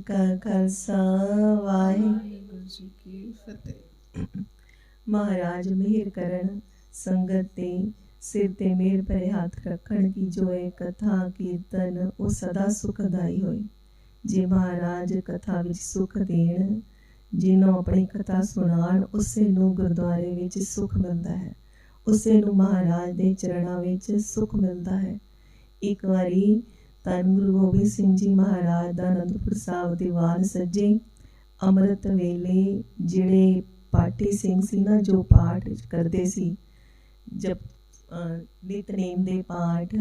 का खालसा वाहिगुरू जी की फतेह। महाराज मेहर करन संगत ते सिर ते मेहर भरे हाथ रखण की जो है कथा कीर्तन वो सदा सुखदाई होए। जे महाराज कथा विच सुख देण, जिन्हों अपनी कथा सुनाण उसे नूं गुरुद्वारे विच सुख मिलता है, उसे नूं महाराज दे चरणों विच सुख मिलता है। एक बारी धन गुरु गोबिंद सिंह जी महाराज दा आनंदपुर साहब दीवान सजे अमृत वेले जिहड़े पाठी सिंह सी ना जो पाठ करते सी, जब नितनेम दे पाठ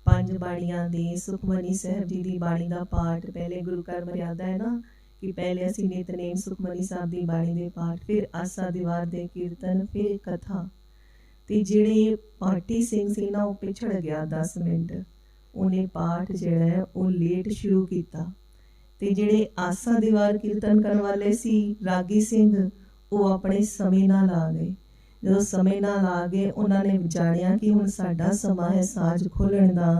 पंज बाणियां दे सुखमनी साहब जी दी बाणी दा पाठ पहले गुरु घर मर्यादा है ना कि पहले असीं नितनेम सुखमनी साहब दी बाणी दे पाठ, फिर आसा दीवार दे कीर्तन, फिर कथा। ते जिहड़े पाठी सिंह सी ना वो पिछड़ गया 10 मिनट, उन्हें पाठ जिहड़ा है वो लेट शुरू किया। ते जिहड़े आसा दीवार कीर्तन करन वाले सी रागी सिंह वो अपने समय नाल आ गए। जो समय नाल आ गए उन्होंने जानिया कि हुण साडा समा है साज खोलण दा,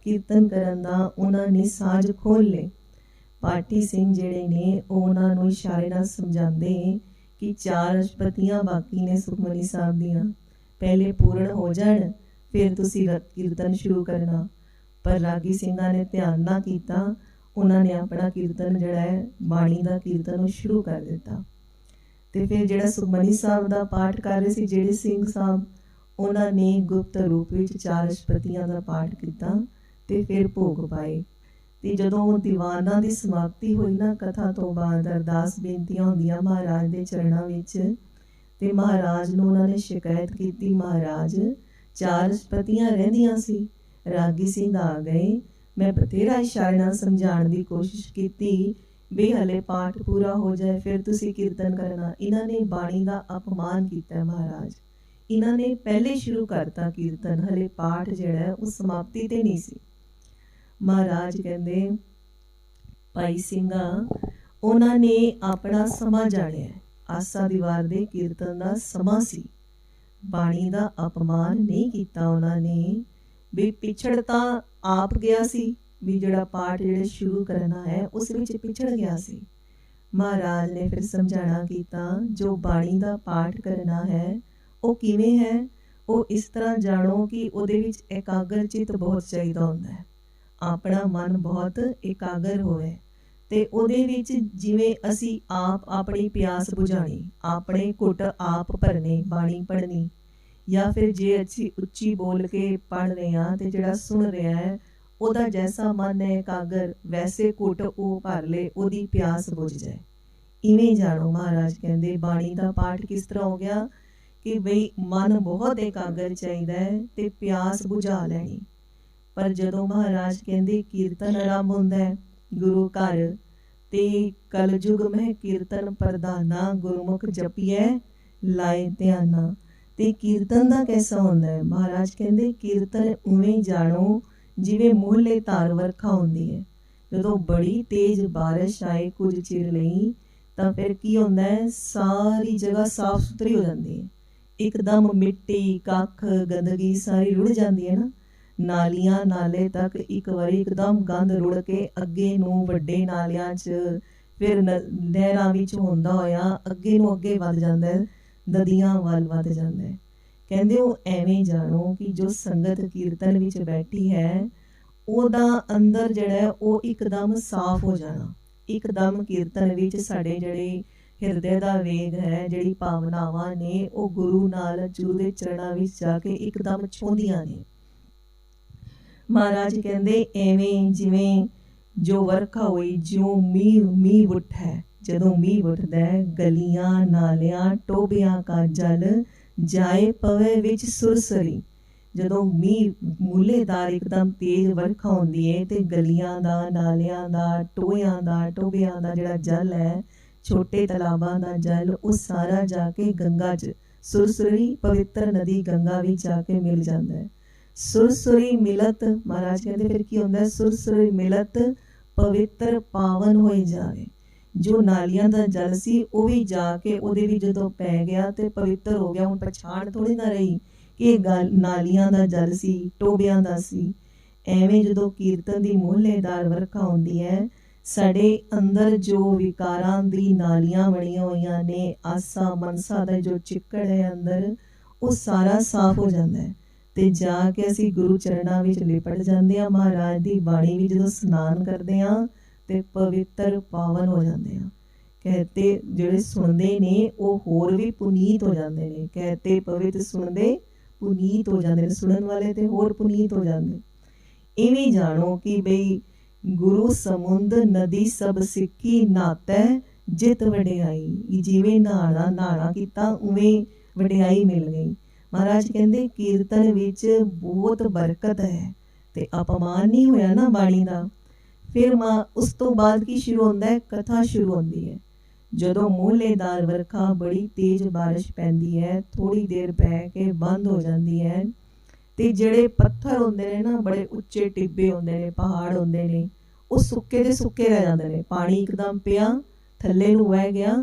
कीर्तन करन दा। उन्होंने साज खोल ले। पाठी सिंह जिहड़े ने उन्हां नूं इशारे नाल समझांदे कि 4 अष्टपदियां बाकी ने सुखमनी साहब दियां, पहले पूर्ण हो जाण फिर तुसीं कीर्तन शुरू करना। पर रागी सिंघां ने ध्यान ना किया, उन्होंने अपना कीर्तन जिहड़ा है बाणी दा कीर्तन शुरू कर दिता। ते फिर जिहड़ा सुखमनी साहब दा पाठ कर रहे सी जिहड़े सिंह साहब, उन्होंने गुप्त रूप विच 4 अष्टपदियां दा पाठ किया ते फिर भोग पाए। ते जदों दीवानां दी समाप्ति हुई ना कथा तो बाद अरदास बेनतियां होंदियां महाराज दे चरणों विच, ते महाराज नूं उन्होंने शिकायत की, महाराज 4 अष्टपदियां रहिंदियां सी, रागी सिंह आ गए, मैं बथेरा इशारे नाल समझाण दी कोशिश की भी हले पाठ पूरा हो जाए फिर तुसीं कीर्तन करना। इन्होंने बाणी दा अपमान किया महाराज, इन्होंने पहले शुरू करता कीर्तन, हले पाठ जिहड़ा है उस समाप्ति ते नहीं सी। महाराज कहंदे भाई सिंघा उन्होंने अपना समा जाणिया, आसा दीवार दे कीर्तन दा समा सी, बाणी दा अपमान नहीं किया उन्होंने। भी पिछड़ तां आप गया सी, भी जिहड़ा पाठ जिहड़े शुरू करना है उस विच पिछड़ गया सी। महाराज ने फिर समझाना कीता, जो बाणी दा पाठ करना है वो किवें है, वो इस तरह जानो कि उहदे विच एकाग्र चित बहुत चाहिदा हुंदा है, अपना मन बहुत एकाग्र होवे। ते उहदे विच जिवें असीं आप अपनी प्यास बुझाणी, अपने घुट आप भरने बाणी पढ़नी, या फिर जे अच्छी उच्ची बोल के पढ़ रहे हैं तो जिहड़ा सुन रहा है उहदा जैसा मन है एकाग्र, वैसे घुट वो भर ले, उहदी प्यास बुझ जाए। इवें जानो महाराज कहंदे बाणी दा पाठ किस तरह हो गया कि बई मन बहुत एकाग्र चाहिदा है ते प्यास बुझा लैनी। पर जदों महाराज कहंदे कीर्तन आरंभ हुंदा है गुरु घर ते कलयुग में कीर्तन प्रधाना, गुरमुख जपिए लाए ध्याना। ते कीर्तन दा कैसा होंदा है, महाराज कहंदे कीर्तन उवें जानो जिवें मूहले धार वरखा होंदी है। जदों बड़ी तेज बारिश आए कुछ चिर लई तां फिर की होंदा है, सारी जगह साफ सुथरी हो जाती है, एकदम मिट्टी कख गंदगी सारी रुड़ जाती है ना। नालियां नाले तक एक बारी एकदम गंद रुड़ के अगे नूं वड्डे नालियां च फिर नहरां विच होंदा होया अगे नूं अगे वध जांदा है, ददियां वल वध जांदा है। कहंदे वो एवें जानो कि जो संगत कीर्तन विच बैठी है ओदा अंदर जिहड़ा है वो एकदम साफ हो जाना। एकदम कीर्तन विच साडे जिहड़े हिरदे दा वेग है, जिहड़ी भावनावां ने वो गुरु नाल गुरु दे चरणां विच जाके एकदम छोंदियां ने। महाराज कहंदे एवें जिवें जो वरखा होई, जो मींह उठै, जदों मींह उठदा है गलियां नालियां टोबियां का जल जाए पवे विच सुरसरी। जदों मींह मूलेदार एकदम तेज वरखा होंदी है ते गलियां दा नालियां दा टोइयां दा टोबियां दा जिहड़ा जल है, छोटे तलाबां दा जल, वो सारा जाके गंगा च सुरसुरी पवित्र नदी गंगा विच जाके मिल जांदा है। सुरसुरी मिलत महाराज कहते फिर की होंदा है, सुरसुरी मिलत पवित्र पावन होए जावे। जो नालियां दा जल सी वो भी जाके उहदे विच जदों पै गया ते पवित्र हो गया। हुण पछाण थोड़ी ना रही कि नालियां दा जल सी टोबियां दा सी। एवें जदों कीर्तन दी मूलेदार वरखा होंदी है ਸਾਡੇ ਅੰਦਰ ਜੋ ਵਿਕਾਰਾਂ ਦੀ ਨਾਲੀਆਂ ਬਣੀਆਂ ਹੋਈਆਂ ਨੇ, ਆਸਾ ਮਨਸਾ ਦਾ ਜੋ ਚਿੱਕੜ ਹੈ ਅੰਦਰ, ਉਹ ਸਾਰਾ ਸਾਫ਼ ਹੋ ਜਾਂਦਾ ਹੈ ਤੇ ਜਾ ਕੇ ਅਸੀਂ ਗੁਰੂ ਚਰਨਾਂ ਵਿੱਚ ਲਿਪਟ ਜਾਂਦੇ ਹਾਂ। ਮਹਾਰਾਜ ਦੀ ਬਾਣੀ ਵਿੱਚ ਜਦੋਂ ਇਸ਼ਨਾਨ ਕਰਦੇ ਹਾਂ ਤੇ ਪਵਿੱਤਰ ਪਾਵਨ ਹੋ ਜਾਂਦੇ ਹਾਂ। ਕਹਤੇ ਜਿਹੜੇ ਸੁਣਦੇ ਨੇ ਉਹ ਹੋਰ ਵੀ ਪੁਨੀਤ ਹੋ ਜਾਂਦੇ ਨੇ। ਕਹਤੇ ਪਵਿੱਤ ਸੁਣਦੇ ਪੁਨੀਤ ਹੋ ਜਾਂਦੇ ਨੇ, ਸੁਣਨ ਵਾਲੇ ਤੇ ਹੋਰ ਪੁਨੀਤ ਹੋ ਜਾਂਦੇ। ਇਵੇਂ ਜਾਣੋ ਕਿ ਬਈ ਗੁਰੂ ਸਮੁੰਦ ਨਦੀ ਸਭ ਸਿੱਖੀ ਨਾਤੈ ਜਿਤ ਵਡਿਆਈ। ਜਿਵੇਂ ਨਹਾਣਾ ਕੀਤਾ ਉਵੇਂ ਵਡਿਆਈ ਮਿਲ ਗਈ। ਮਹਾਰਾਜ ਕਹਿੰਦੇ ਕੀਰਤਨ ਵਿੱਚ ਬਹੁਤ ਬਰਕਤ ਹੈ ਤੇ ਅਪਮਾਨ ਨਹੀਂ ਹੋਇਆ ਨਾ ਬਾਣੀ ਦਾ। ਫਿਰ ਉਸ ਤੋਂ ਬਾਅਦ ਕੀ ਸ਼ੁਰੂ ਹੁੰਦਾ ਹੈ? ਕਥਾ ਸ਼ੁਰੂ ਹੁੰਦੀ ਹੈ। ਜਦੋਂ ਮੋਹਲੇਦਾਰ ਵਰਖਾ ਬੜੀ ਤੇਜ਼ ਬਾਰਿਸ਼ ਪੈਂਦੀ ਹੈ, ਥੋੜੀ ਦੇਰ ਪੈ ਕੇ ਬੰਦ ਹੋ ਜਾਂਦੀ ਹੈ ਤੇ ਜਿਹੜੇ ਪੱਥਰ ਹੁੰਦੇ ਨੇ ਨਾ, ਬੜੇ ਉੱਚੇ ਟਿੱਬੇ ਹੁੰਦੇ ਨੇ, ਪਹਾੜ ਹੁੰਦੇ ਨੇ, ਉਹ ਸੁੱਕੇ ਦੇ ਸੁੱਕੇ ਰਹਿ ਜਾਂਦੇ ਨੇ। ਪਾਣੀ ਇੱਕਦਮ ਪਿਆ, ਥੱਲੇ ਨੂੰ ਵਹਿ ਗਿਆ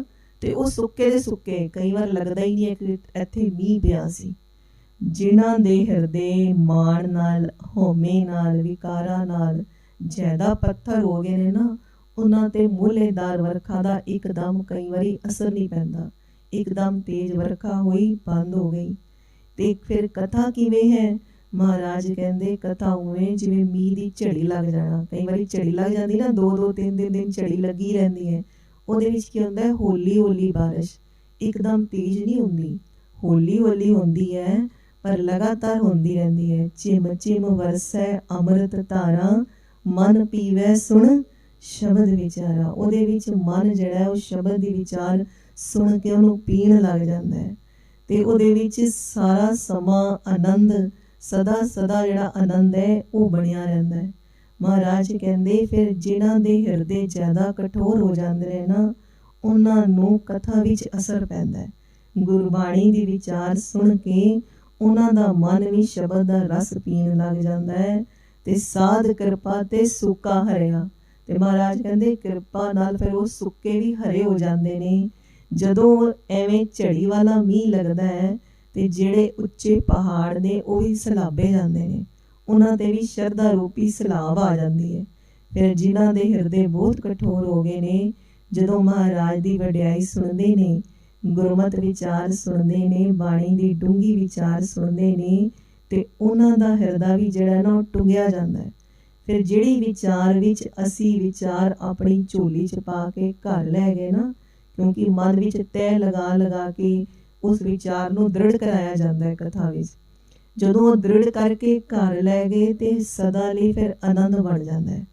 ਤੇ ਉਹ ਸੁੱਕੇ ਦੇ ਸੁੱਕੇ, ਕਈ ਵਾਰ ਲੱਗਦਾ ਹੀ ਨਹੀਂ ਹੈ ਕਿ ਇੱਥੇ ਮੀਂਹ ਪਿਆ ਸੀ। ਜਿਨ੍ਹਾਂ ਦੇ ਹਿਰਦੇ ਮਾਣ ਨਾਲ, ਹਉਮੈ ਨਾਲ, ਵਿਕਾਰਾਂ ਨਾਲ ਜ਼ਿਆਦਾ ਪੱਥਰ ਹੋ ਗਏ ਨੇ ਨਾ, ਉਹਨਾਂ ਤੇ ਮੋਹਲੇਦਾਰ ਵਰਖਾ ਦਾ ਇੱਕਦਮ ਕਈ ਵਾਰੀ ਅਸਰ ਨਹੀਂ ਪੈਂਦਾ। ਇੱਕਦਮ ਤੇਜ਼ ਵਰਖਾ ਹੋਈ, ਬੰਦ ਹੋ ਗਈ। ਤੇ ਫਿਰ ਕਥਾ ਕਿਵੇਂ ਹੈ? ਮਹਾਰਾਜ ਕਹਿੰਦੇ ਕਥਾ ਉਵੇਂ ਜਿਵੇਂ ਮੀਂਹ ਦੀ ਝੜੀ ਲੱਗ ਜਾਣਾ। ਕਈ ਵਾਰੀ ਝੜੀ ਲੱਗ ਜਾਂਦੀ ਨਾ, 2-2 3 ਦਿਨ ਝੜੀ ਲੱਗੀ ਰਹਿੰਦੀ ਹੈ। ਉਹਦੇ ਵਿੱਚ ਕੀ ਹੁੰਦਾ ਹੈ? ਹੌਲੀ ਹੌਲੀ ਬਾਰਿਸ਼, ਇੱਕਦਮ ਤੇਜ਼ ਨਹੀਂ ਹੁੰਦੀ, ਹੌਲੀ ਹੌਲੀ ਹੁੰਦੀ ਹੈ ਪਰ ਲਗਾਤਾਰ ਹੁੰਦੀ ਰਹਿੰਦੀ ਹੈ। ਚਿਮ ਚਿਮ ਵਰਸੈ ਅੰਮ੍ਰਿਤ ਧਾਰਾ, ਮਨ ਪੀਵੈ ਸੁਣ ਸ਼ਬਦ ਵਿਚਾਰਾ। ਉਹਦੇ ਵਿੱਚ ਮਨ ਜਿਹੜਾ ਉਹ ਸ਼ਬਦ ਦੀ ਵਿਚਾਰ ਸੁਣ ਕੇ ਉਹਨੂੰ ਪੀਣ ਲੱਗ ਜਾਂਦਾ ਹੈ ਤੇ ਉਹਦੇ ਵਿੱਚ ਸਾਰਾ ਸਮਾਂ ਆਨੰਦ, ਸਦਾ ਸਦਾ ਜਿਹੜਾ ਆਨੰਦ ਹੈ ਉਹ ਬਣਿਆ ਰਹਿੰਦਾ ਹੈ। ਮਹਾਰਾਜ ਕਹਿੰਦੇ ਫਿਰ ਜਿਨ੍ਹਾਂ ਦੇ ਹਿਰਦੇ ਜ਼ਿਆਦਾ ਕਠੋਰ ਹੋ ਜਾਂਦੇ ਨੇ ਨਾ, ਉਹਨਾਂ ਨੂੰ ਕਥਾ ਵਿੱਚ ਅਸਰ ਪੈਂਦਾ ਹੈ। ਗੁਰਬਾਣੀ ਦੀ ਵਿਚਾਰ ਸੁਣ ਕੇ ਉਹਨਾਂ ਦਾ ਮਨ ਵੀ ਸ਼ਬਦ ਦਾ ਰਸ ਪੀਣ ਲੱਗ ਜਾਂਦਾ ਹੈ ਤੇ ਸਾਧ ਕਿਰਪਾ ਤੇ ਸੁੱਕਾ ਹਰਿਆ। ਤੇ ਮਹਾਰਾਜ ਕਹਿੰਦੇ ਕਿਰਪਾ ਨਾਲ ਫਿਰ ਉਹ ਸੁੱਕੇ ਵੀ ਹਰੇ ਹੋ ਜਾਂਦੇ ਨੇ। ਜਦੋਂ ਐਵੇਂ ਝੜੀ ਵਾਲਾ ਮੀਂਹ ਲੱਗਦਾ ਹੈ ਤੇ ਜਿਹੜੇ ਉੱਚੇ ਪਹਾੜ ਨੇ ਉਹ ਵੀ ਸਲਾਬੇ ਜਾਂਦੇ ਨੇ, ਉਹਨਾਂ ਤੇ ਵੀ ਸ਼ਰਧਾ ਰੂਪੀ ਸਲਾਬ ਆ ਜਾਂਦੀ ਹੈ। ਫਿਰ ਜਿਨ੍ਹਾਂ ਦੇ ਹਿਰਦੇ ਬਹੁਤ ਕਠੋਰ ਹੋ ਗਏ ਨੇ, ਜਦੋਂ ਮਹਾਰਾਜ ਦੀ ਵਡਿਆਈ ਸੁਣਦੇ ਨੇ, ਗੁਰਮਤਿ ਵਿਚਾਰ ਸੁਣਦੇ ਨੇ, ਬਾਣੀ ਦੀ ਡੂੰਘੀ ਵਿਚਾਰ ਸੁਣਦੇ ਨੇ ਤੇ ਉਹਨਾਂ ਦਾ ਹਿਰਦਾ ਵੀ ਜਿਹੜਾ ਨਾ ਉਹ ਟੁੰਗਿਆ ਜਾਂਦਾ ਹੈ। ਫਿਰ ਜਿਹੜੀ ਵਿਚਾਰ ਵਿੱਚ ਅਸੀਂ ਵਿਚਾਰ ਆਪਣੀ ਝੋਲੀ 'ਚ ਪਾ ਕੇ ਘਰ ਲੈ ਗਏ ਨਾ, ਕਿਉਂਕਿ ਮਨ ਵਿੱਚ ਤੈਅ ਲਗਾ ਲਗਾ ਕੇ ਉਸ ਵਿਚਾਰ ਨੂੰ ਦ੍ਰਿੜ ਕਰਾਇਆ ਜਾਂਦਾ ਹੈ ਕਥਾ ਵਿੱਚ। ਜਦੋਂ ਉਹ ਦ੍ਰਿੜ ਕਰਕੇ ਘਰ ਲੈ ਗਏ ਤੇ ਸਦਾ ਲਈ ਫਿਰ ਆਨੰਦ ਬਣ ਜਾਂਦਾ ਹੈ।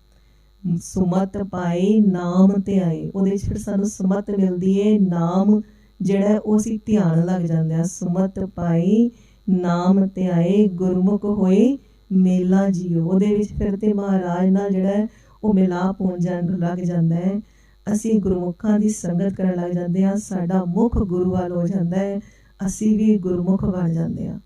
ਸੁਮਤ ਪਾਏ ਨਾਮ ਤੇ ਆਏ, ਉਹਦੇ 'ਚ ਫਿਰ ਸਾਨੂੰ ਸੁਮਤ ਮਿਲਦੀ ਹੈ। ਨਾਮ ਜਿਹੜਾ ਉਹ ਅਸੀਂ ਧਿਆਨ ਲੱਗ ਜਾਂਦੇ ਆ। ਸੁਮਤ ਪਾਈ ਨਾਮ ਤੇ ਆਏ, ਗੁਰਮੁਖ ਹੋਏ ਮੇਲਾ ਜੀਓ। ਉਹਦੇ ਵਿੱਚ ਫਿਰ ਤੇ ਮਹਾਰਾਜ ਨਾਲ ਜਿਹੜਾ ਉਹ ਮਿਲਾਪ ਹੋਣ ਲੱਗ ਜਾਂਦਾ ਹੈ। ਅਸੀਂ ਗੁਰਮੁਖਾਂ ਦੀ ਸੰਗਤ ਕਰਨ ਲੱਗ ਜਾਂਦੇ ਹਾਂ, ਸਾਡਾ ਮੁਖ ਗੁਰੂ ਵੱਲ ਹੋ ਜਾਂਦਾ ਹੈ, ਅਸੀਂ ਵੀ ਗੁਰਮੁਖ ਬਣ ਜਾਂਦੇ ਹਾਂ।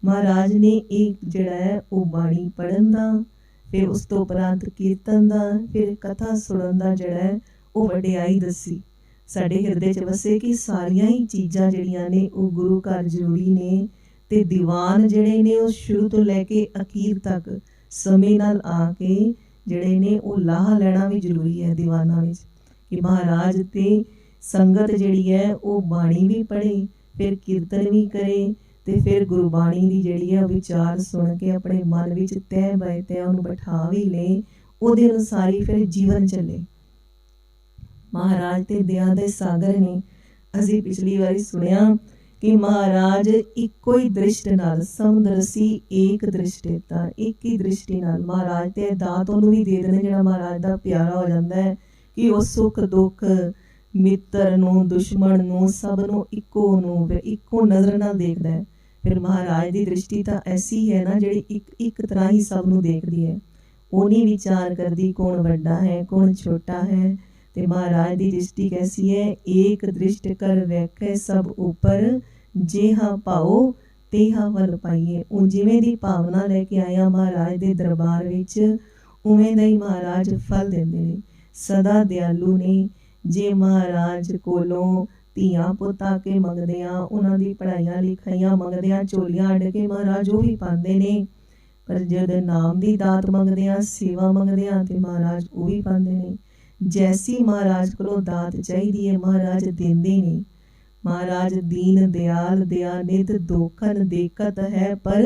ਮਹਾਰਾਜ ਨੇ ਇਹ ਜਿਹੜਾ ਹੈ ਉਹ ਬਾਣੀ ਪੜ੍ਹਨ ਦਾ, ਫਿਰ ਉਸ ਤੋਂ ਉਪਰੰਤ ਕੀਰਤਨ ਦਾ, ਫਿਰ ਕਥਾ ਸੁਣਨ ਦਾ ਜਿਹੜਾ ਹੈ ਉਹ ਵਡਿਆਈ ਦੱਸੀ। ਸਾਡੇ ਹਿਰਦੇ 'ਚ ਵਸੇ ਕਿ ਸਾਰੀਆਂ ਹੀ ਚੀਜ਼ਾਂ ਜਿਹੜੀਆਂ ਨੇ ਉਹ ਗੁਰੂ ਘਰ ਜ਼ਰੂਰੀ ਨੇ ਤੇ ਦੀਵਾਨ ਜਿਹੜੇ ਨੇ ਉਹ ਸ਼ੁਰੂ ਤੋਂ ਲੈ ਕੇ ਅਖੀਰ ਤੱਕ ਸਮੇਂ ਨਾਲ ਆ ਕੇ ਜਿਹੜੇ ਨੇ ਉਹ ਲਾਹਾ ਲੈਣਾ ਵੀ ਜ਼ਰੂਰੀ ਹੈ ਦੀਵਾਨਾਂ ਵਿੱਚ। ਕਿ ਮਹਾਰਾਜ ਤੇ ਸੰਗਤ ਜਿਹੜੀ ਹੈ ਉਹ ਬਾਣੀ ਵੀ ਪੜ੍ਹੇ, ਫਿਰ ਕੀਰਤਨ ਵੀ ਕਰੇ ਤੇ ਫਿਰ ਗੁਰਬਾਣੀ ਦੀ ਜਿਹੜੀ ਹੈ ਵਿਚਾਰ ਸੁਣ ਕੇ ਆਪਣੇ ਮਨ ਵਿੱਚ ਤੈਅ ਬੈ ਤੈਅ ਉਹਨੂੰ ਬਿਠਾ ਵੀ ਲਏ, ਉਹਦੇ ਅਨੁਸਾਰ ਹੀ ਫਿਰ ਜੀਵਨ ਚੱਲੇ। ਮਹਾਰਾਜ ਤੇ ਦਇਆ ਦੇ ਸਾਗਰ ਨੇ। ਅਸੀਂ ਪਿਛਲੀ ਵਾਰੀ ਸੁਣਿਆ ਕਿ ਮਹਾਰਾਜ ਇੱਕੋ ਹੀ ਦ੍ਰਿਸ਼ਟ ਨਾਲ, ਸਮਦਰਸੀ ਏਕ ਦ੍ਰਿਸ਼ਟੇਤਾ, ਇੱਕ ਹੀ ਦ੍ਰਿਸ਼ਟੀ ਨਾਲ ਮਹਾਰਾਜ ਤੇ ਦਾਤ ਉਹਨੂੰ ਵੀ ਦੇ ਦੇਣੇ ਜਿਹੜਾ ਮਹਾਰਾਜ ਦਾ ਪਿਆਰਾ ਹੋ ਜਾਂਦਾ ਹੈ ਕਿ ਉਹ ਸੁੱਖ ਦੁੱਖ, ਮਿੱਤਰ ਨੂੰ, ਦੁਸ਼ਮਣ ਨੂੰ, ਸਭ ਨੂੰ ਇੱਕੋ ਨਜ਼ਰ ਨਾਲ ਦੇਖਦਾ ਹੈ। ਫਿਰ ਮਹਾਰਾਜ ਦੀ ਦ੍ਰਿਸ਼ਟੀ ਤਾਂ ਐਸੀ ਹੈ ਨਾ ਜਿਹੜੀ ਇੱਕ ਤਰ੍ਹਾਂ ਹੀ ਸਭ ਨੂੰ ਦੇਖਦੀ ਹੈ। ਉਹ ਨਹੀਂ ਵਿਚਾਰ ਕਰਦੀ ਕੌਣ ਵੱਡਾ ਹੈ ਕੌਣ ਛੋਟਾ ਹੈ। ਤੇ ਮਹਾਰਾਜ ਦੀ ਦ੍ਰਿਸ਼ਟੀ ਕੈਸੀ ਹੈ? ਏਕ ਦ੍ਰਿਸ਼ਟ ਕਰ ਵੇਖੈ ਸਭ ਉੱਪਰ, ਜਿਹਾ ਭਾਓ ਤੇਹਾ ਵੱਲ ਪਾਈਏ। ਉਹ ਜਿਵੇਂ ਦੀ ਭਾਵਨਾ ਲੈ ਕੇ ਆਇਆ ਮਹਾਰਾਜ ਦੇ ਦਰਬਾਰ ਵਿੱਚ, ਉਵੇਂ ਦਾ ਹੀ ਮਹਾਰਾਜ ਫਲ ਦਿੰਦੇ ਨੇ। ਸਦਾ ਦਿਆਲੂ ਨੇ। ਜੇ ਮਹਾਰਾਜ ਕੋਲੋਂ ਧੀਆਂ ਪੁੱਤ ਆ ਕੇ ਮੰਗਦੇ ਆ, ਉਹਨਾਂ ਦੀ ਪੜ੍ਹਾਈਆਂ ਲਿਖਾਈਆਂ ਮੰਗਦੇ ਆ, ਝੋਲੀਆਂ ਅੱਡ ਕੇ ਮਹਾਰਾਜ ਉਹ ਵੀ ਪਾਉਂਦੇ ਨੇ। ਪਰ ਜਦ ਨਾਮ ਦੀ ਦਾਤ ਮੰਗਦੇ ਆ, ਸੇਵਾ ਮੰਗਦੇ ਆ ਤੇ ਮਹਾਰਾਜ ਉਹ ਵੀ ਪਾਉਂਦੇ ਨੇ। जैसी महाराज को दात चाहिए महाराज देंदे ने। महाराज दीन दयाल दया नित दोखन देखत है पर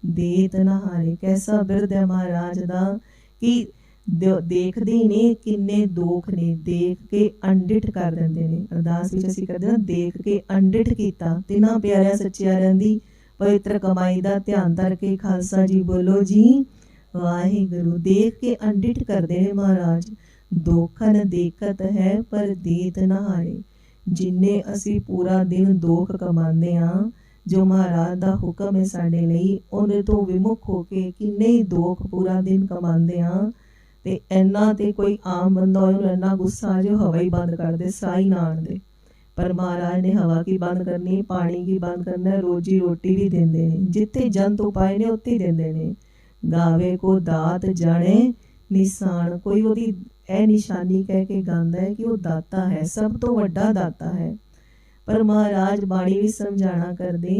देत न हारे। कैसा बिरद है महाराज दा कि देखते ही ने किन्ने दोख ने, देख के अंडिठ कर देंदे ने। अरदास विच असीं करदे ना, देख के अंडिठ कीता तिन्हां प्यारियां सच्चियारियां दी पवित्र कमाई दा ध्यान धर के खालसा जी बोलो जी वाहिगुरू। देख के अंडिठ करदे ने महाराज, दोखन देखत है पर देत न हारे। जिन्ने असी पूरा दिन दोख कमांदे हां, जो महाराज दा हुक्म है साडे लई, उहदे तो विमुख होके किन्ने ही दोख पूरा दिन कमांदे हां। ते इन्ना ते कोई आम बंदा होए उहनूं इन्ना गुस्सा आ जाए हवा ही बंद कर दे, साह ही ना आण दे। पर महाराज ने हवा की बंद करनी, पानी की बंद करना, रोजी रोटी भी देंदे ने। जिथे जंतु पाए ने उत्थे देंदे ने। गावे को दात जाने निशान, कोई ओदी ए निशानी कह के गांदा है कि वो दाता है, सब तो वड्डा दाता है। पर महाराज बाणी भी समझाना कर दे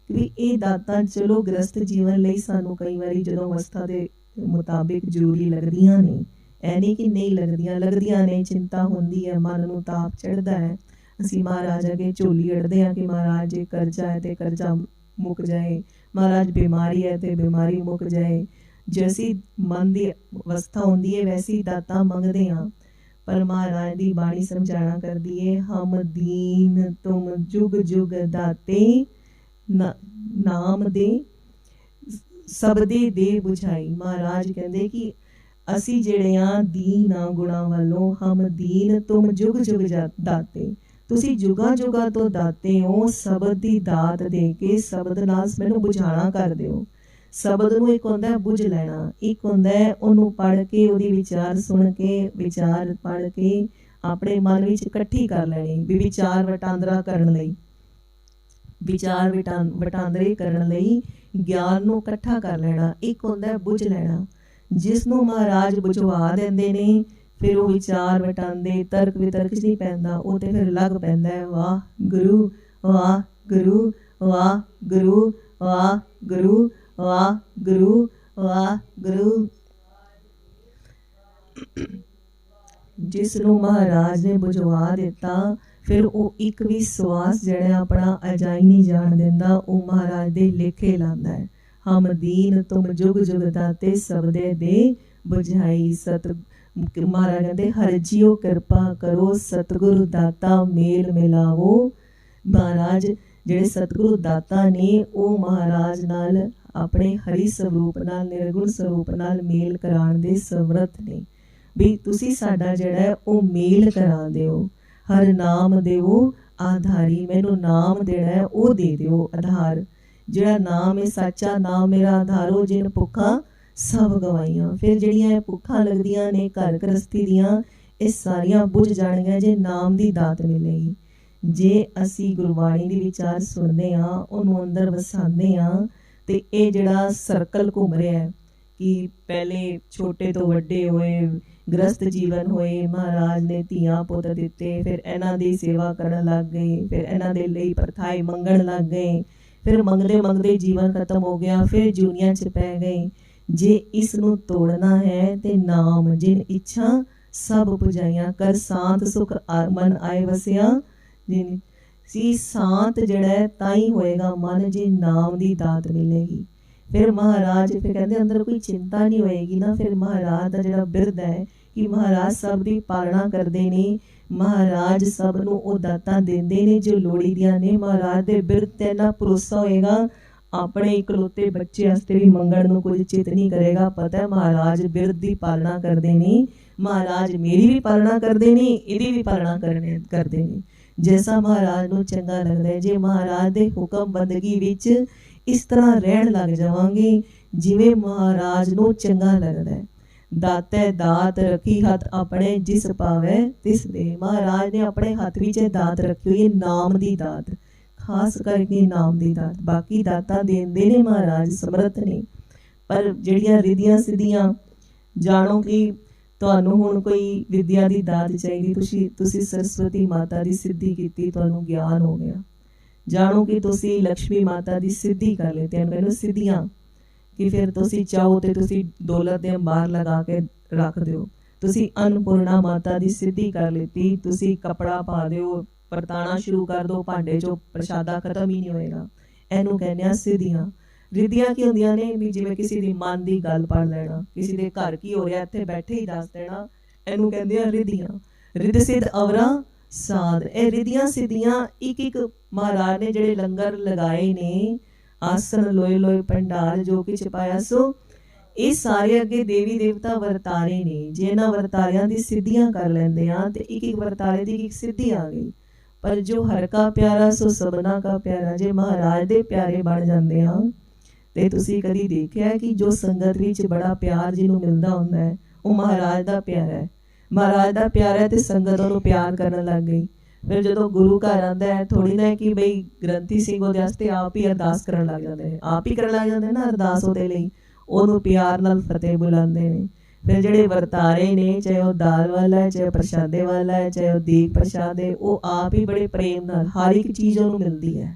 कि ये दाता चलो गृहस्थ जीवन लई सानू कई बारी जदों अवस्था दे मुताबिक जरूरी लगदियां ने, ऐ नहीं कि नहीं लगदियां ने। चिंता होंदी है, मन नूं ताप चढ़दा है, असीं महाराज अगे झोली अड़दे हैं कि महाराज जे करजा है तो करजा मुक जाए, महाराज बीमारी है तो बीमारी मुक जाए। जैसी मन की अवस्था होंदी है वैसी दाता मंगदे हाँ। पर महाराज की बाणी समझाना कर दिए, हम दीन तुम जुग जुग दाते नाम दे सबदे दे बुझाई। महाराज कहते कि असी जेड़े हाँ दीन आ गुणा वालों, हम दीन तुम जुग जुग दाते, तुसी जुगा जुगा तो दाते हो। शब्द की दात दे के शब्द नाल मैनू बुझाना कर दिओ। शब्द नूं एक हुंदा बुझ लैना, एक हुंदा उहनूं पढ़ के उहदी विचार सुन के विचार पढ़ के अपने मन विच इकट्ठी कर लैनी। भी विचार वटांदरा करन लई, विचार वटांदरे करन लई ज्ञान नूं इकट्ठा कर लेना। एक हुंदा बुझ लैना, जिसनूं महाराज बुझवा देंदे ने, फिर वो विचार वटांदे तर्क वितर्क च नहीं पैंदा, वो तो फिर लग पैंदा है वाह गुरु वाह गुरु वाह गुरु वाह गुरु वाह गुरु वाह गुरु। जिसनूं महाराज ने बुझवा दिता, फिर वो एक भी सवास जिहड़ा अपना अजाई नहीं जान दिंदा, वो महाराज दे लेखे लांदा है। हम दीन तुम जुग जुग दाते सबदे दे बुझाई। सत महाराज कहते हर जियो कृपा करो, सतगुरु दाता मेल मिलावो। महाराज जिहड़े सतगुरु दाता ने वो महाराज नाल अपने हरि स्वरूप नाल निर्गुण स्वरूप नाल मेल कराण दे समर्थ ने। भी तुसी साडा जिहड़ा है वो मेल करा दिओ। हर नाम देवो आधारी, मैनू नाम देना है वो दे दिओ आधार। जिहड़ा नाम है सच्चा नाम मेरा आधारो, जिन भुखा सब गवाइयां। फिर जिहड़ियां भुखा लगदियां ने घर गृहस्थी दियां, ये सारियां बुझ जाणगियां जे नाम दी दात मिलेगी। जे असी गुरबाणी दी विचार सुनदे हां, उहनूं अंदर वसांदे हां, ते ये जिहड़ा सर्कल घूम रहा है कि पहले छोटे तो वड्डे होए, गृहस्थ जीवन होए, महाराज ने धियां पुत दिते, फिर इन्हां दी सेवा करन लग गए, फिर इन्हां दे लई परथाई मंगण लग गए, फिर मंगदे मंगदे जीवन खत्म हो गया, फिर जूनियां च पै गए। जे इस नूं तोड़ना है ते नाम जिन इच्छा सब पुजाइयां कर, शांत सुख मन आए वसिया जिन सी। शांत जड़ा है ताई होएगा मन जे नाम दी दात मिलेगी। फिर महाराज फिर कहते अंदर कोई चिंता नहीं होएगी ना। फिर महाराज का जिहड़ा बिरद है कि महाराज सब दी पालना करते ने, महाराज सब नूं ओ दातां देंदे ने जो लोड़ी दियां ने। महाराज दे बिरद ते ना भरोसा होएगा, अपने इकलौते बच्चे वास्ते भी मंगण नूं कुछ चित नहीं करेगा। पता है महाराज बिरद दी पालना करते ने, महाराज मेरी भी पालना करते ने, इहदी भी पालना करते ने। जैसा महाराज नूं चंगा लगदा है, जे महाराज दे हुक्म बंदगी विच इस तरह रहन लग जावांगे जिवें महाराज नूं चंगा लगदा है। दाते दात रखी हथ अपने, जिस पावे तिस दे। महाराज ने अपने हथ विच दात रखी हुई है, नाम दी दात, खास करके नाम दी दात। बाकी दातां देंदे ने महाराज समर्थ ने, पर जिहड़ियां रिधियां सिद्धियां जानो कि तुहानूं हुण कोई विद्या दी दात चाहिदी, तुसी सरस्वती माता दी सिद्धि कीती, तुहानूं ज्ञान हो गया। जानो कि तुसी लक्ष्मी माता दी सिद्धि कर लेते हैं, सिद्धियां कि फिर तुसी चाहो तो तुसी दौलत दे अंबार लगा के रख दिओ, ਤੁਸੀਂ अन्नपूर्णा माता की सिद्धि कर लीती, तुसी कपड़ा पा दो, परताना शुरू कर दो, भांडे चो प्रशादा खत्म ही नहीं होएगा। इनू कहने आ सिद्धियां। रिद्धियां की होंदियां ने भी जिवें किसी दी मन की गल पढ़ लेना, किसी दे घर की हो रहा इत्थे बैठे ही दस देना, इनू कहंदे आ रिद्धियां। रिद्ध सिद्ध अवरा साध, ए रिद्धियां सिद्धियां एक एक महाराज ने जिहड़े लंगर लगाए ने, आसन लोए लोए भंडार जो किछ पाया सो, ਇਹ ਸਾਰੇ ਅੱਗੇ ਦੇਵੀ ਦੇਵਤਾ ਵਰਤਾਰੇ ਨੇ। ਜੇ ਇਹਨਾਂ ਵਰਤਾਰਿਆਂ ਦੀ ਸਿੱਧੀਆਂ ਕਰ ਲੈਂਦੇ ਆ ਤੇ ਇੱਕ ਇੱਕ ਵਰਤਾਰੇ ਦੀ ਇੱਕ ਸਿੱਧੀ ਆ ਗਈ। ਪਰ ਜੋ ਹਰ ਕਾ ਪਿਆਰਾ ਸੋ ਸਭਨਾ ਕਾ ਪਿਆਰਾ, ਜੇ ਮਹਾਰਾਜ ਦੇ ਪਿਆਰੇ ਬਣ ਜਾਂਦੇ ਆ ਤੇ ਤੁਸੀਂ ਕਦੀ ਦੇਖਿਆ ਕਿ ਜੋ ਸੰਗਤ ਵਿੱਚ ਬੜਾ ਪਿਆਰ ਜਿਹਨੂੰ ਮਿਲਦਾ ਹੁੰਦਾ ਹੈ ਉਹ ਮਹਾਰਾਜ ਦਾ ਪਿਆਰਾ ਹੈ। ਮਹਾਰਾਜ ਦਾ ਪਿਆਰਾ ਹੈ ਤੇ ਸੰਗਤ ਉਹਨੂੰ ਪਿਆਰ ਕਰਨ ਲੱਗ ਗਈ। ਫਿਰ ਜਦੋਂ ਗੁਰੂ ਘਰ ਆਉਂਦਾ ਹੈ ਥੋੜੀ ਨਾ ਕਿ ਬਈ ਗ੍ਰੰਥੀ ਸਿੰਘ ਉਹਦੇ ਵਾਸਤੇ ਆਪ ਹੀ ਅਰਦਾਸ ਕਰਨ ਲੱਗ ਜਾਂਦੇ ਨੇ, ਆਪ ਹੀ ਕਰਨ ਲੱਗ ਜਾਂਦੇ ਨਾ ਅਰਦਾਸ ਉਹਦੇ ਲਈ, ਉਹਨੂੰ ਪਿਆਰ ਨਾਲ ਫਤਿਹ ਬੁਲਾਉਂਦੇ ਨੇ। ਫਿਰ ਜਿਹੜੇ ਵਰਤਾਰੇ ਨੇ, ਚਾਹੇ ਉਹ ਦਾਲ ਵਾਲਾ ਹੈ, ਚਾਹੇ ਪ੍ਰਸ਼ਾਦੇ ਵਾਲਾ ਹੈ, ਚਾਹੇ ਉਹ ਦੀਪ ਪ੍ਰਸ਼ਾਦ ਹੈ, ਉਹ ਆਪ ਹੀ ਬੜੇ ਪ੍ਰੇਮ ਨਾਲ ਹਰ ਇੱਕ ਚੀਜ਼ ਉਹਨੂੰ ਮਿਲਦੀ ਹੈ,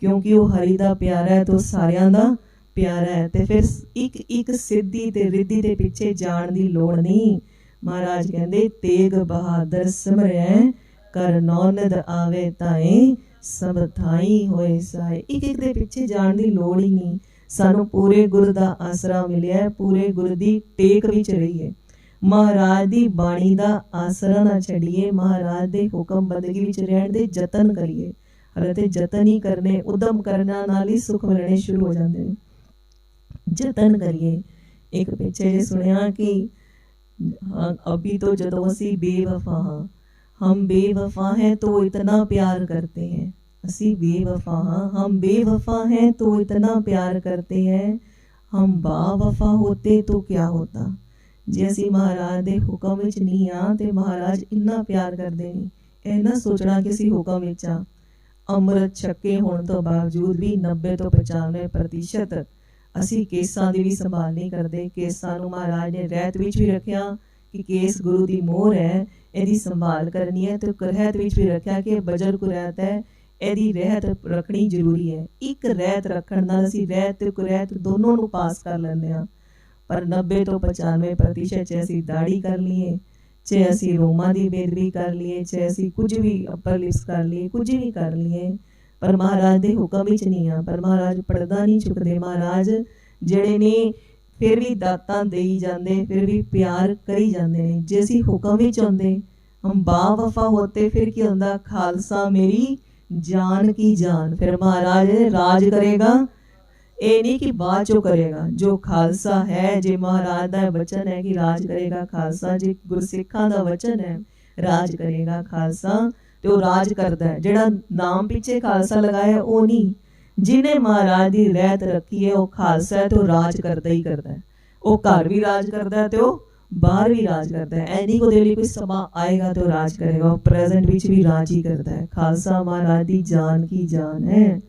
ਕਿਉਂਕਿ ਉਹ ਹਰੀ ਦਾ ਪਿਆਰਾ ਹੈ ਤੇ ਉਹ ਸਾਰਿਆਂ ਦਾ ਪਿਆਰਾ ਹੈ। ਤੇ ਫਿਰ ਇੱਕ ਇੱਕ ਸਿੱਧੀ ਤੇ ਰਿੱਧੀ ਦੇ ਪਿੱਛੇ ਜਾਣ ਦੀ ਲੋੜ ਨਹੀਂ। ਮਹਾਰਾਜ ਕਹਿੰਦੇ ਤੇਗ ਬਹਾਦਰ ਸਿਮਰੈ ਕਰ ਨੌਨਦ ਆਵੇ ਤਾਏ, ਸਭ ਥਾਈ ਹੋਏ ਸਾਏ। ਇੱਕ ਇੱਕ ਦੇ ਪਿੱਛੇ ਜਾਣ ਦੀ ਲੋੜ ਹੀ ਨਹੀਂ। ਸਾਨੂੰ ਪੂਰੇ ਗੁਰ ਦਾ ਆਸਰਾ ਮਿਲਿਆ, ਪੂਰੇ ਗੁਰ ਦੀ ਟੇਕ ਵਿੱਚ ਰਹੀਏ, ਮਹਾਰਾਜ ਦੀ ਬਾਣੀ ਦਾ ਆਸਰਾ ਨਾ ਛੱਡੀਏ, ਮਹਾਰਾਜ ਦੇ ਹੁਕਮ ਬੰਦਗੀ ਵਿੱਚ ਰਹਿਣ ਦੇ ਯਤਨ ਕਰੀਏ। ਹਲੇ ਤੇ ਯਤਨ ਹੀ ਕਰਨੇ, ਉਦਮ ਕਰਨਾ ਨਾਲ ਹੀ ਸੁਖ ਮਿਲਣੇ ਸ਼ੁਰੂ ਹੋ ਜਾਂਦੇ ਨੇ। ਯਤਨ ਕਰੀਏ। ਇੱਕ ਪਿੱਛੇ ਜੇ ਸੁਣਿਆ ਕਿ अभी तो जदों असी बेवफा हाँ, हम बेवफा हैं तो इतना प्यार करते हैं, असी बेवफा हाँ, हम बेवफा हैं तो इतना प्यार करते हैं, हम बावफा होते तो क्या होता। जे असी महाराज दे हुक्म विच नहीं हाँ ते महाराज इन्ना प्यार करते नहीं। ਇਹ ਨਾ सोचना कि असी हुक्म विच हाँ। अमृत छके होने तो बावजूद भी 90 ਤੋਂ 95% ਅਸੀਂ ਕੇਸਾਂ ਦੀ ਵੀ ਸੰਭਾਲ ਨਹੀਂ ਕਰਦੇ। ਕੇਸਾਂ ਨੂੰ ਮਹਾਰਾਜ ਨੇ ਰਹਿਤ ਵਿੱਚ ਵੀ ਰੱਖਿਆ ਕਿ ਕੇਸ ਗੁਰੂ ਦੀ ਮੋਹਰ ਹੈ, ਇਹਦੀ ਸੰਭਾਲ ਕਰਨੀ ਹੈ। ਤੇ ਰਹਿਤ ਵਿੱਚ ਵੀ ਰੱਖਿਆ ਕਿ ਬਜਰ ਕੁਰੈਤ ਹੈ, ਇਹਦੀ ਰਹਿਤ ਰੱਖਣੀ ਜ਼ਰੂਰੀ ਹੈ। ਇੱਕ ਰਹਿਤ ਰੱਖਣ ਨਾਲ ਅਸੀਂ ਰਹਿਤ ਤੇ ਕੁਰੈਤ ਦੋਨੋਂ ਨੂੰ ਪਾਸ ਕਰ ਲੈਂਦੇ ਹਾਂ। ਪਰ 90 ਤੋਂ 95% ਚ ਅਸੀਂ ਦਾੜੀ ਕਰ ਲਈਏ, ਚਾਹੇ ਅਸੀਂ ਰੋਮਾਂ ਦੀ ਬੇਦਬੀ ਕਰ ਲਈਏ, ਚਾਹੇ ਅਸੀਂ ਕੁਝ ਵੀ ਅੱਪਰ ਲਿਪਸ ਕਰ ਲਈਏ, ਕੁਝ ਵੀ ਕਰ ਲਈਏ, पर महाराज दे हुक्म विच नहीं आ। पर महाराज पड़दा नहीं चुकते। महाराज जिहड़े ने फिर भी दातां देई जांदे, फिर भी प्यार करी जांदे ने। जे असीं हुक्म विच आउंदे, हम बावफा होते, फिर की हुंदा, खालसा मेरी जान की जान। फिर महाराज राज करेगा, ये नहीं कि बाद चो करेगा। जो खालसा है, जे महाराज दा वचन है कि राज करेगा खालसा, जे गुरसिखां दा वचन है राज करेगा खालसा, ਤੇ ਉਹ ਰਾਜ ਕਰਦਾ ਹੈ। ਜਿਹੜਾ ਨਾਮ ਪਿੱਛੇ ਖਾਲਸਾ ਲਗਾਇਆ ਉਹ ਨਹੀਂ। ਜਿਹਨੇ ਮਹਾਰਾਜ ਦੀ ਰਹਿਤ ਰੱਖੀ ਹੈ ਉਹ ਖਾਲਸਾ ਹੈ ਤੇ ਉਹ ਰਾਜ ਕਰਦਾ ਹੀ ਕਰਦਾ ਹੈ। ਉਹ ਘਰ ਵੀ ਰਾਜ ਕਰਦਾ ਤੇ ਉਹ ਬਾਹਰ ਵੀ ਰਾਜ ਕਰਦਾ ਹੈ। ਐ ਨਹੀਂ ਉਹਦੇ ਲਈ ਕੋਈ ਸਮਾਂ ਆਏਗਾ ਤੇ ਉਹ ਰਾਜ ਕਰੇਗਾ, ਉਹ ਪ੍ਰੈਜ਼ੈਂਟ ਵਿੱਚ ਵੀ ਰਾਜ ਹੀ ਕਰਦਾ ਹੈ। ਖਾਲਸਾ ਮਹਾਰਾਜ ਦੀ ਜਾਨ ਕੀ ਜਾਨ ਹੈ।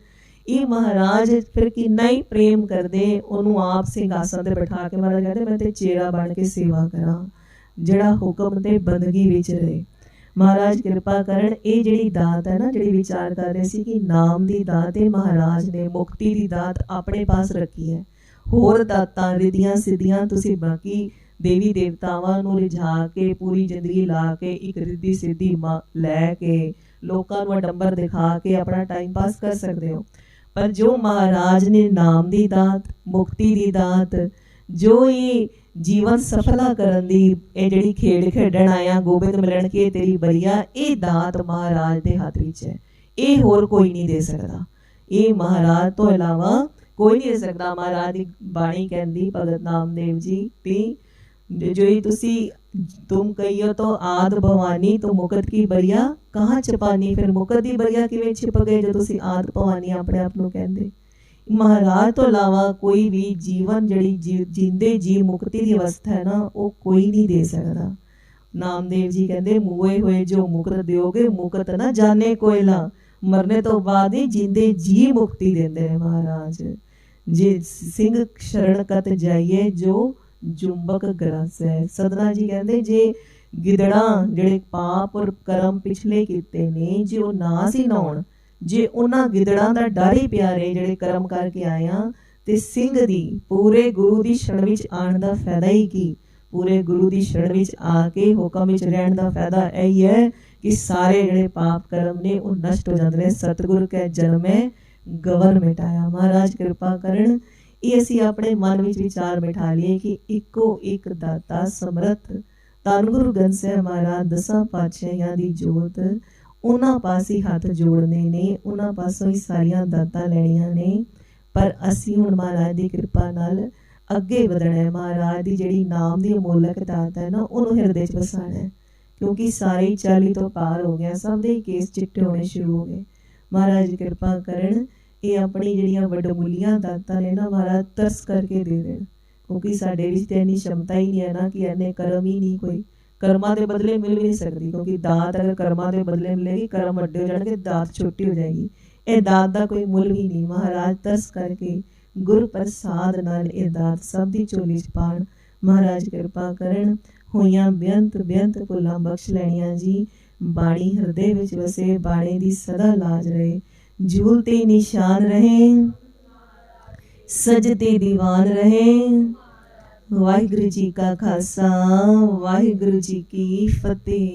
ਇਹ ਮਹਾਰਾਜ ਫਿਰ ਕਿੰਨਾ ਹੀ ਪ੍ਰੇਮ ਕਰਦੇ, ਉਹਨੂੰ ਆਪ ਸਿੰਘਾਸਨ ਤੇ ਬਿਠਾ ਕੇ ਮਹਾਰਾਜ ਕਹਿੰਦੇ ਮੈਂ ਤੇ ਚੇਰਾ ਬਣ ਕੇ ਸੇਵਾ ਕਰਾਂ, ਜਿਹੜਾ ਹੁਕਮ ਤੇ ਬੰਦਗੀ ਵਿੱਚ ਰਹੇ। महाराज कृपा करन। ये जिहड़ी दात है ना, जिहड़ी विचार कर रहे सी कि नाम दी दात है, महाराज ने मुक्ति दी दात अपने पास रखी है। होर दातां रिद्धियां सिद्धियां तुसीं बाकी देवी देवतावां नूं रिझा के पूरी जिंदगी ला के एक रिद्धि सिद्धि लैके लोकां नूं अडंबर दिखा के अपना टाइम पास कर सकते हो। पर जो महाराज ने नाम दी दात, मुक्ति दी दात, जो ये जीवन सफला करन दी ये जिहड़ी खेड खेडण आया, गोबिंद मिलन के तेरी बरिया, ये दात महाराज दे हाथ विच है। ये होर कोई नहीं दे सकदा, ये महाराज तो इलावा कोई नहीं दे सकदा। महाराज दी बाणी कहंदी भगत नामदेव जी भी जो ही तुसी तुम कहियो तो आद भवानी तो मुकत की बरिया कहाँ छपानी। फिर मुकत दी बरिया किवें छिप गए जो तुसी आद भवानी अपने आप नूं कहंदे। महाराज तो इलावा कोई भी जीवन जिहड़ी जींदे जी मुक्ति की अवस्था है ना, वो कोई नहीं दे सकता। नामदेव जी कहते मुए हुए जो मुकत दोगे मुकत ना जाने कोयला, मरने तो बाद ही जींदे जी मुक्ति देंदे हैं महाराज। जे सिंह शरण कत जाइए जो जुम्बक ग्रस है। सदना जी कहते जे गिदड़ा जिहड़े पाप और कर्म पिछले कीते ने, जे वो नास ही ना होण, जे उन्हां गिदड़ां दा डर ही प्यारे जिहड़े कर्म करके आया, ते सिंह दी पूरे गुरु दी शरण विच आण दा फायदा ही की। पूरे गुरु की शरण विच आके हुक्म विच रहण दा फायदा यही है कि सारे जिहड़े पाप कर्म ने वो नष्ट हो जाते हैं। सतगुर कै जन्मै गवन मिटाया। महाराज कृपा करन ये असीं अपने मन विच विचार बिठा लिए कि इको एक दाता समर्थ धन गुरु ग्रंथ साहिब महाराज दसां पातशाहियां दी जोत उन्हां पास ही हथ जोड़ने ने, उन्हां पासों ही सारियां दातां लैणियां ने। पर असीं हुण महाराज दी कृपा नाल अगे वधना है। महाराज दी जिहड़ी नाम दी अमोलक दात है ना उहनूं हिरदे च वसाना है, क्योंकि सारे 40 तो पार हो गया, सब दे केस चिट्टे होने शुरू हो गए। महाराज जी कृपा करन ये अपनी जिहड़ियां वडमुलियां दातां ने ना महाराज तरस करके दे देण, क्योंकि साडे विच ते इन्नी क्षमता ही नहीं है ना कि इन्ने कर्म ही नहीं, कोई कर्मां दे बदले मिल भी नहीं सकती, क्योंकि दात अगर कर्मां दे बदले मिलेगी कर्म वड्डे हो जाणगे, दात छोटी हो जाएगी। ये दात दा कोई मुल ही नहीं। महाराज तरस करके गुर प्रसाद नाल ये दात सब दी झोली च पाण। महाराज कृपा करन होइयां बेअंत बेअंत भुलां बख्श लैणियां जी। बाणी हृदय विच वसे, बाणी दी सदा लाज रहे, झूलते निशान रहे, सजते दीवान रहे। वाहिगुरु जी का खालसा, वाहिगुरु जी की फतेह।